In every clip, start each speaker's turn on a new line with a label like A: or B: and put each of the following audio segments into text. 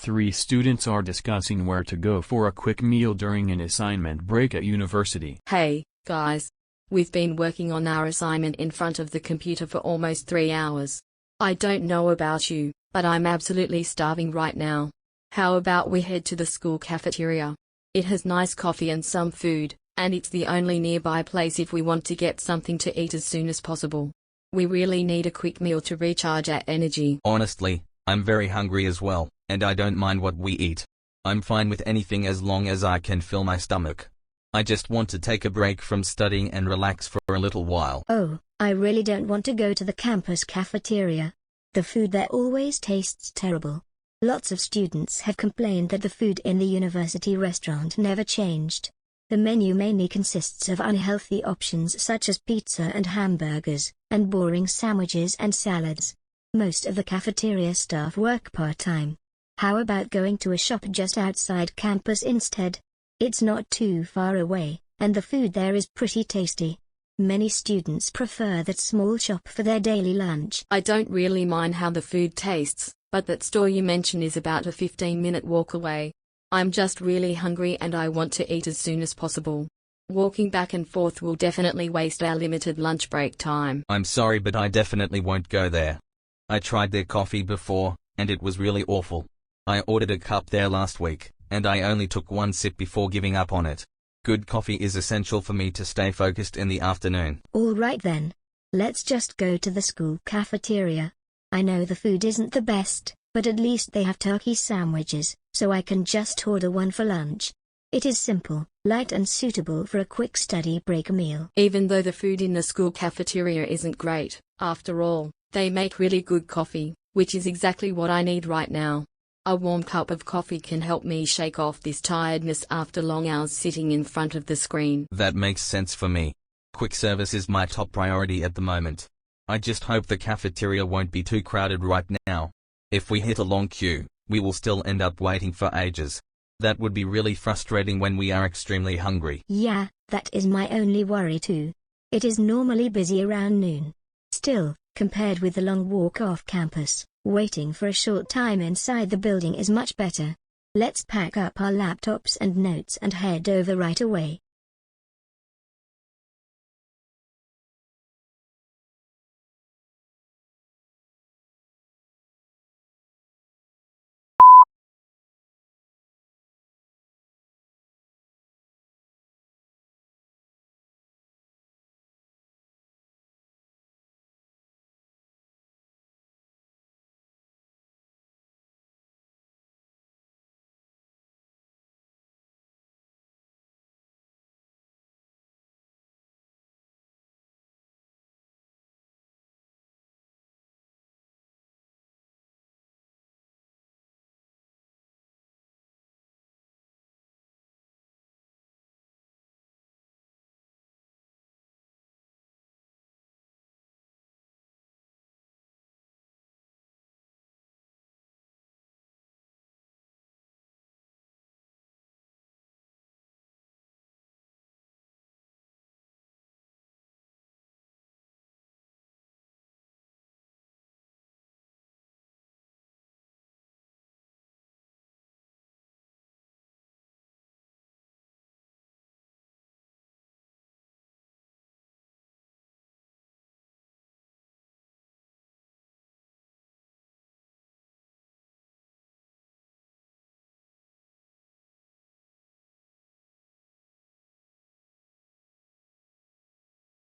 A: Three students are discussing where to go for a quick meal during an assignment break at university.
B: Hey, guys. We've been working on our assignment in front of the computer for almost 3 hours. I don't know about you, but I'm absolutely starving right now. How about we head to the school cafeteria? It has nice coffee and some food, and it's the only nearby place if we want to get something to eat as soon as possible. We really need a quick meal to recharge our energy.
C: Honestly, I'm very hungry as well, and I don't mind what we eat. I'm fine with anything as long as I can fill my stomach. I just want to take a break from studying and relax for a little while.
D: Oh, I really don't want to go to the campus cafeteria. The food there always tastes terrible. Lots of students have complained that the food in the university restaurant never changed. The menu mainly consists of unhealthy options such as pizza and hamburgers, and boring sandwiches and salads. Most of the cafeteria staff work part-time. How about going to a shop just outside campus instead? It's not too far away, and the food there is pretty tasty. Many students prefer that small shop for their daily lunch.
B: I don't really mind how the food tastes, but that store you mention is about a 15-minute walk away. I'm just really hungry and I want to eat as soon as possible. Walking back and forth will definitely waste our limited lunch break time.
C: I'm sorry, but I definitely won't go there. I tried their coffee before, and it was really awful. I ordered a cup there last week, and I only took one sip before giving up on it. Good coffee is essential for me to stay focused in the afternoon.
D: All right then. Let's just go to the school cafeteria. I know the food isn't the best, but at least they have turkey sandwiches, so I can just order one for lunch. It is simple, light and suitable for a quick study break meal.
B: Even though the food in the school cafeteria isn't great, after all, they make really good coffee, which is exactly what I need right now. A warm cup of coffee can help me shake off this tiredness after long hours sitting in front of the screen.
C: That makes sense for me. Quick service is my top priority at the moment. I just hope the cafeteria won't be too crowded right now. If we hit a long queue, we will still end up waiting for ages. That would be really frustrating when we are extremely hungry.
D: Yeah, that is my only worry too. It is normally busy around noon. Still, compared with the long walk off campus, waiting for a short time inside the building is much better. Let's pack up our laptops and notes and head over right away.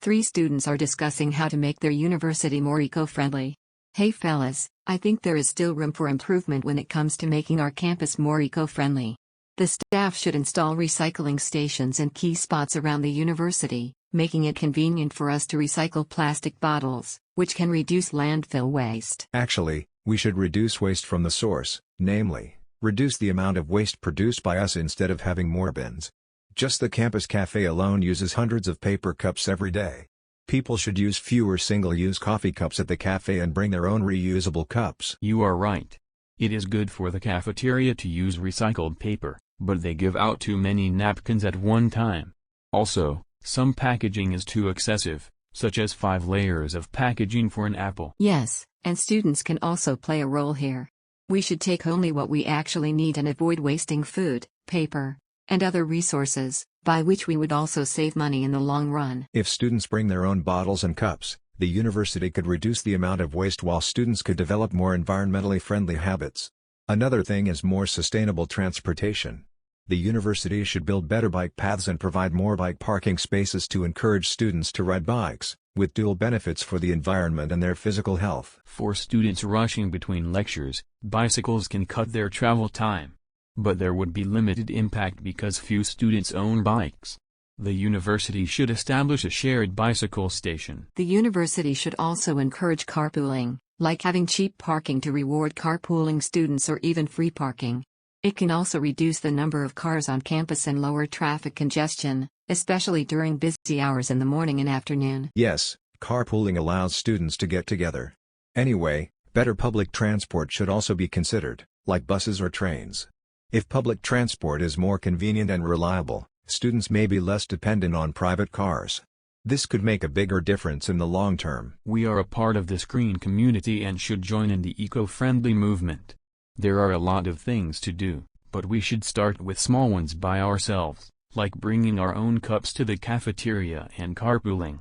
E: Three students are discussing how to make their university more eco-friendly. Hey fellas, I think there is still room for improvement when it comes to making our campus more eco-friendly. The staff should install recycling stations in key spots around the university, making it convenient for us to recycle plastic bottles, which can reduce landfill waste.
F: Actually, we should reduce waste from the source, namely, reduce the amount of waste produced by us instead of having more bins. Just the campus cafe alone uses hundreds of paper cups every day. People should use fewer single-use coffee cups at the cafe and bring their own reusable cups.
A: You are right. It is good for the cafeteria to use recycled paper, but they give out too many napkins at one time. Also, some packaging is too excessive, such as 5 layers of packaging for an apple.
E: Yes, and students can also play a role here. We should take only what we actually need and avoid wasting food, paper, and other resources, by which we would also save money in the long run.
F: If students bring their own bottles and cups, the university could reduce the amount of waste while students could develop more environmentally friendly habits. Another thing is more sustainable transportation. The university should build better bike paths and provide more bike parking spaces to encourage students to ride bikes, with dual benefits for the environment and their physical health.
A: For students rushing between lectures, bicycles can cut their travel time. But there would be limited impact because few students own bikes. The university should establish a shared bicycle station.
E: The university should also encourage carpooling, like having cheap parking to reward carpooling students or even free parking. It can also reduce the number of cars on campus and lower traffic congestion, especially during busy hours in the morning and afternoon.
F: Yes, carpooling allows students to get together. Anyway, better public transport should also be considered, like buses or trains. If public transport is more convenient and reliable, students may be less dependent on private cars. This could make a bigger difference in the long term.
A: We are a part of this green community and should join in the eco-friendly movement. There are a lot of things to do, but we should start with small ones by ourselves, like bringing our own cups to the cafeteria and carpooling.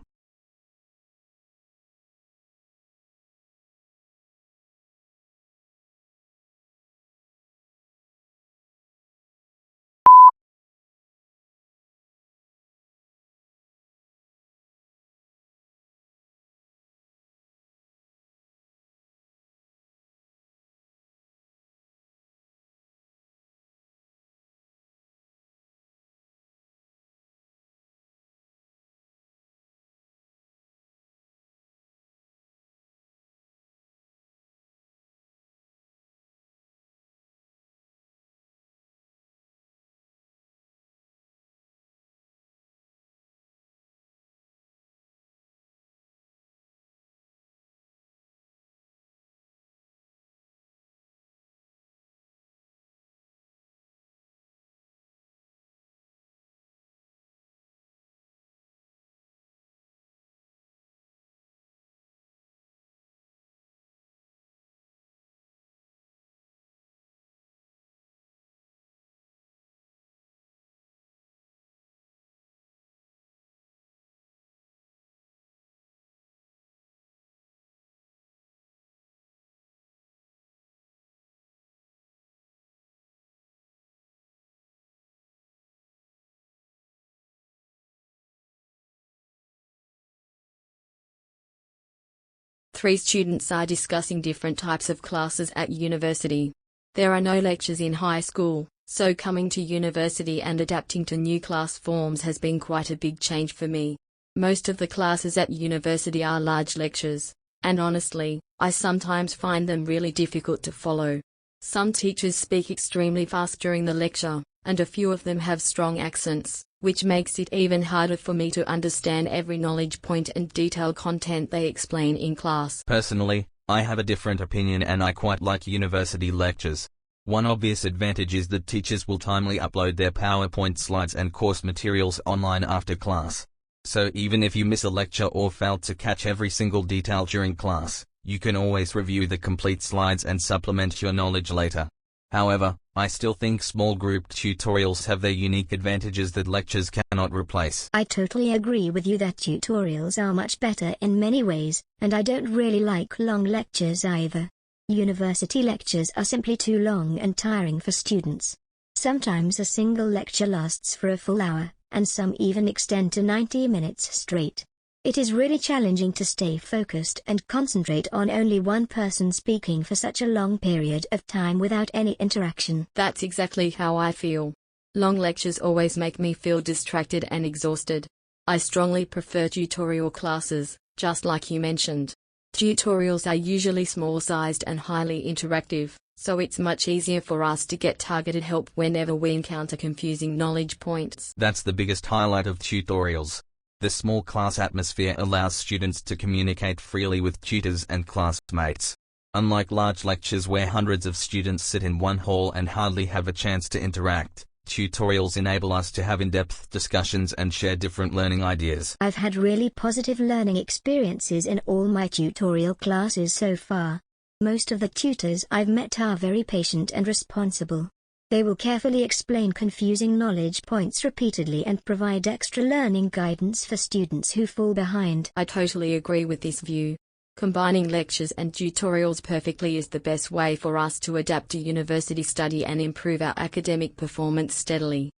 B: Three students are discussing different types of classes at university. There are no lectures in high school, so coming to university and adapting to new class forms has been quite a big change for me. Most of the classes at university are large lectures, and honestly, I sometimes find them really difficult to follow. Some teachers speak extremely fast during the lecture, and a few of them have strong accents, which makes it even harder for me to understand every knowledge point and detailed content they explain in class.
C: Personally, I have a different opinion and I quite like university lectures. One obvious advantage is that teachers will timely upload their PowerPoint slides and course materials online after class. So even if you miss a lecture or fail to catch every single detail during class, you can always review the complete slides and supplement your knowledge later. However, I still think small group tutorials have their unique advantages that lectures cannot replace.
D: I totally agree with you that tutorials are much better in many ways, and I don't really like long lectures either. University lectures are simply too long and tiring for students. Sometimes a single lecture lasts for a full hour, and some even extend to 90 minutes straight. It is really challenging to stay focused and concentrate on only one person speaking for such a long period of time without any interaction.
B: That's exactly how I feel. Long lectures always make me feel distracted and exhausted. I strongly prefer tutorial classes, just like you mentioned. Tutorials are usually small-sized and highly interactive, so it's much easier for us to get targeted help whenever we encounter confusing knowledge points.
C: That's the biggest highlight of tutorials. The small class atmosphere allows students to communicate freely with tutors and classmates. Unlike large lectures where hundreds of students sit in one hall and hardly have a chance to interact, tutorials enable us to have in-depth discussions and share different learning ideas.
D: I've had really positive learning experiences in all my tutorial classes so far. Most of the tutors I've met are very patient and responsible. They will carefully explain confusing knowledge points repeatedly and provide extra learning guidance for students who fall behind.
B: I totally agree with this view. Combining lectures and tutorials perfectly is the best way for us to adapt to university study and improve our academic performance steadily.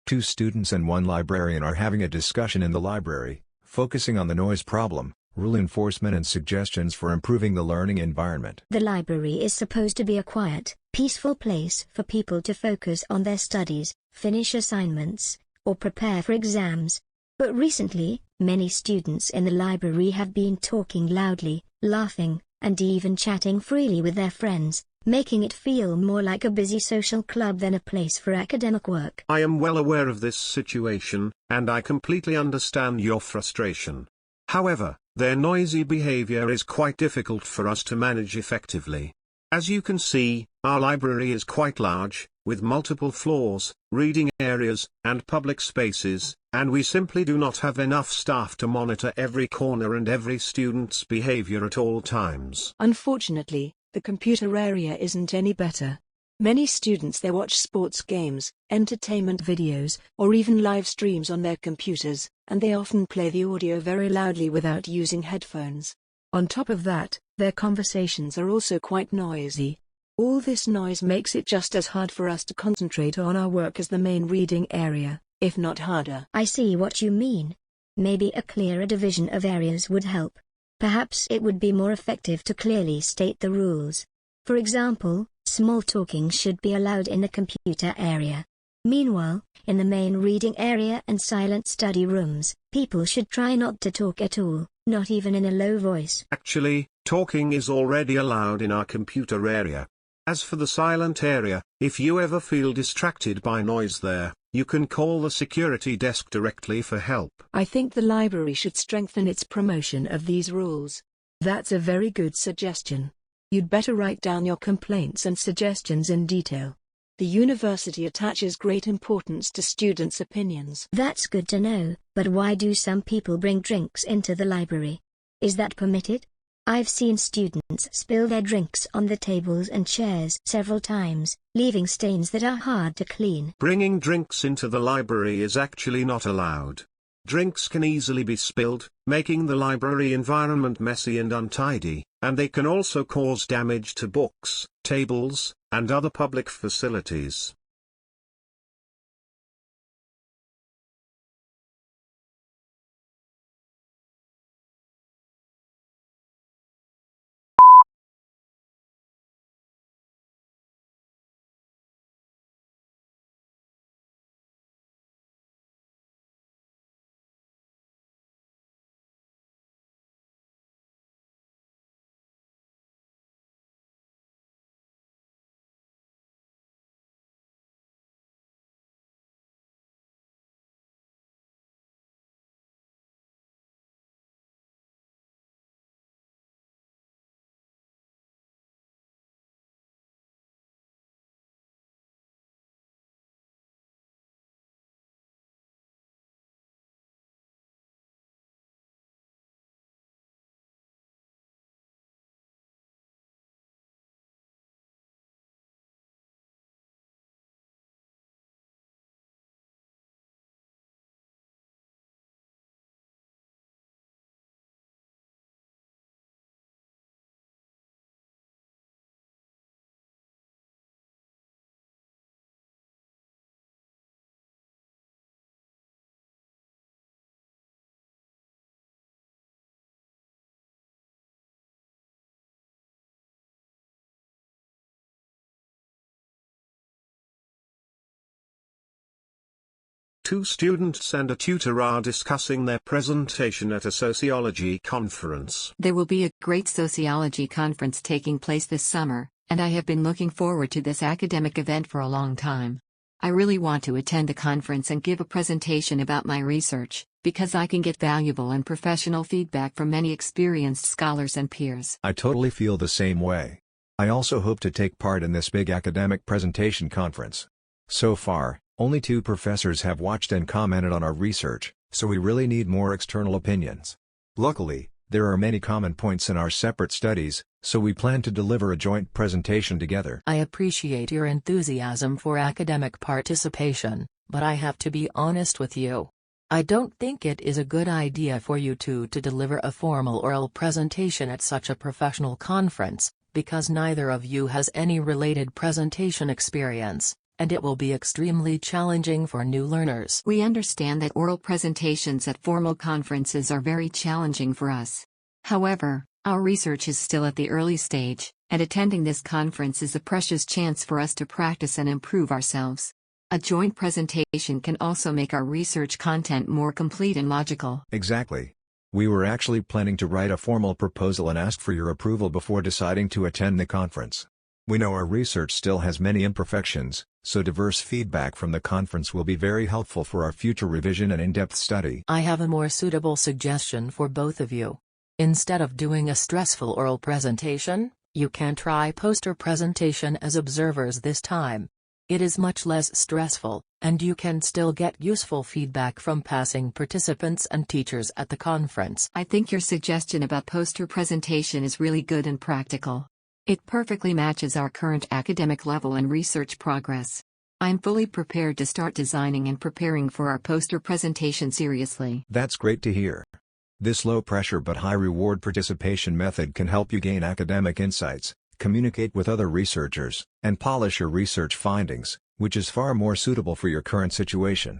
F: Two students and one librarian are having a discussion in the library, focusing on the noise problem, rule enforcement and suggestions for improving the learning environment.
D: The library is supposed to be a quiet, peaceful place for people to focus on their studies, finish assignments, or prepare for exams. But recently, many students in the library have been talking loudly, laughing, and even chatting freely with their friends, making it feel more like a busy social club than a place for academic work.
G: I am well aware of this situation, and I completely understand your frustration. However, their noisy behavior is quite difficult for us to manage effectively. As you can see, our library is quite large, with multiple floors, reading areas, and public spaces, and we simply do not have enough staff to monitor every corner and every student's behavior at all times.
H: Unfortunately, the computer area isn't any better. Many students there watch sports games, entertainment videos, or even live streams on their computers, and they often play the audio very loudly without using headphones. On top of that, their conversations are also quite noisy. All this noise makes it just as hard for us to concentrate on our work as the main reading area, if not harder.
D: I see what you mean. Maybe a clearer division of areas would help. Perhaps it would be more effective to clearly state the rules. For example, small talking should be allowed in the computer area. Meanwhile, in the main reading area and silent study rooms, people should try not to talk at all, not even in a low voice.
G: Actually, talking is already allowed in our computer area. As for the silent area, if you ever feel distracted by noise there, you can call the security desk directly for help.
H: I think the library should strengthen its promotion of these rules. That's a very good suggestion. You'd better write down your complaints and suggestions in detail. The university attaches great importance to students' opinions.
D: That's good to know, but why do some people bring drinks into the library? Is that permitted? I've seen students spill their drinks on the tables and chairs several times, leaving stains that are hard to clean.
G: Bringing drinks into the library is actually not allowed. Drinks can easily be spilled, making the library environment messy and untidy, and they can also cause damage to books, tables, and other public facilities. Two students and a tutor are discussing their presentation at a sociology conference.
E: There will be a great sociology conference taking place this summer, and I have been looking forward to this academic event for a long time. I really want to attend the conference and give a presentation about my research, because I can get valuable and professional feedback from many experienced scholars and peers.
F: I totally feel the same way. I also hope to take part in this big academic presentation conference. So far, only 2 professors have watched and commented on our research, so we really need more external opinions. Luckily, there are many common points in our separate studies, so we plan to deliver a joint presentation together.
I: I appreciate your enthusiasm for academic participation, but I have to be honest with you. I don't think it is a good idea for you two to deliver a formal oral presentation at such a professional conference, because neither of you has any related presentation experience, and it will be extremely challenging for new learners.
E: We understand that oral presentations at formal conferences are very challenging for us. However, our research is still at the early stage, and attending this conference is a precious chance for us to practice and improve ourselves. A joint presentation can also make our research content more complete and logical.
F: Exactly. We were actually planning to write a formal proposal and ask for your approval before deciding to attend the conference. We know our research still has many imperfections, so diverse feedback from the conference will be very helpful for our future revision and in-depth study.
I: I have a more suitable suggestion for both of you. Instead of doing a stressful oral presentation, you can try poster presentation as observers this time. It is much less stressful, and you can still get useful feedback from passing participants and teachers at the conference.
E: I think your suggestion about poster presentation is really good and practical. It perfectly matches our current academic level and research progress. I'm fully prepared to start designing and preparing for our poster presentation seriously.
F: That's great to hear. This low-pressure but high-reward participation method can help you gain academic insights, communicate with other researchers, and polish your research findings, which is far more suitable for your current situation.